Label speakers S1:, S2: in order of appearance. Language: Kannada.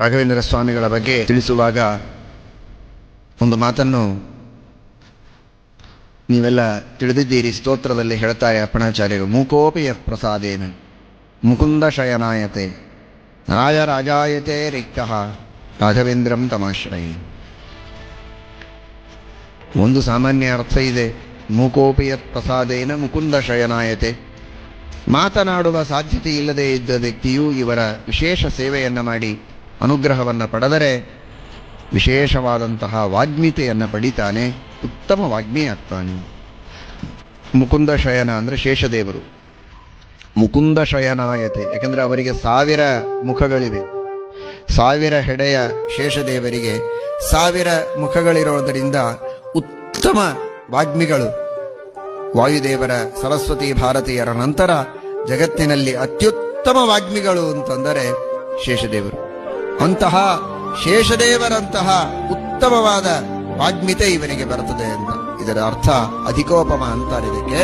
S1: ರಾಘವೇಂದ್ರ ಸ್ವಾಮಿಗಳ ಬಗ್ಗೆ ತಿಳಿಸುವಾಗ ಒಂದು ಮಾತನ್ನು ನೀವೆಲ್ಲ ತಿಳಿದಿದ್ದೀರಿ. ಸ್ತೋತ್ರದಲ್ಲಿ ಹೇಳ್ತಾರೆ ಅಪ್ಪಣಾಚಾರ್ಯರು, ಮೂಕೋಪಿಯ ಪ್ರಸಾದೇನ ಮುಕುಂದ ಶಯನಾಯತೆ ರಾಜರಾಜಾಯತೆ ರಿಕ್ತಃ ರಾಘವೇಂದ್ರಂ ತಮಾಶ್ರಯಿ. ಒಂದು ಸಾಮಾನ್ಯ ಅರ್ಥ ಇದೆ, ಮೂಕೋಪಿಯ ಪ್ರಸಾದೇನ ಮುಕುಂದ ಶಯನಾಯತೆ. ಮಾತನಾಡುವ ಸಾಧ್ಯತೆ ಇಲ್ಲದೆ ಇದ್ದ ವ್ಯಕ್ತಿಯು ಇವರ ವಿಶೇಷ ಸೇವೆಯನ್ನು ಮಾಡಿ ಅನುಗ್ರಹವನ್ನು ಪಡೆದರೆ ವಿಶೇಷವಾದಂತಹ ವಾಗ್ಮಿತೆಯನ್ನು ಪಡಿತಾನೆ, ಉತ್ತಮ ವಾಗ್ಮಿ ಆಗ್ತಾನೆ. ಮುಕುಂದ ಶಯನ ಅಂದರೆ ಶೇಷದೇವರು. ಮುಕುಂದ ಶಯನಾಯತೆ, ಯಾಕಂದರೆ ಅವರಿಗೆ 1000 ಮುಖಗಳಿವೆ. 1000 ಹೆಡೆಯ ಶೇಷದೇವರಿಗೆ 1000 ಮುಖಗಳಿರೋದರಿಂದ ಉತ್ತಮ ವಾಗ್ಮಿಗಳು. ವಾಯುದೇವರ, ಸರಸ್ವತಿ ಭಾರತೀಯರ ನಂತರ ಜಗತ್ತಿನಲ್ಲಿ ಅತ್ಯುತ್ತಮ ವಾಗ್ಮಿಗಳು ಅಂತಂದರೆ ಶೇಷದೇವರು. ಅಂತಹ ಶೇಷದೇವರಂತಹ ಉತ್ತಮವಾದ ವಾಗ್ಮಿತೆ ಇವನಿಗೆ ಬರ್ತದೆ ಅಂತ ಇದರ ಅರ್ಥ. ಅಧಿಕೋಪಮ ಅಂತಾರೆ ಇದಕ್ಕೆ.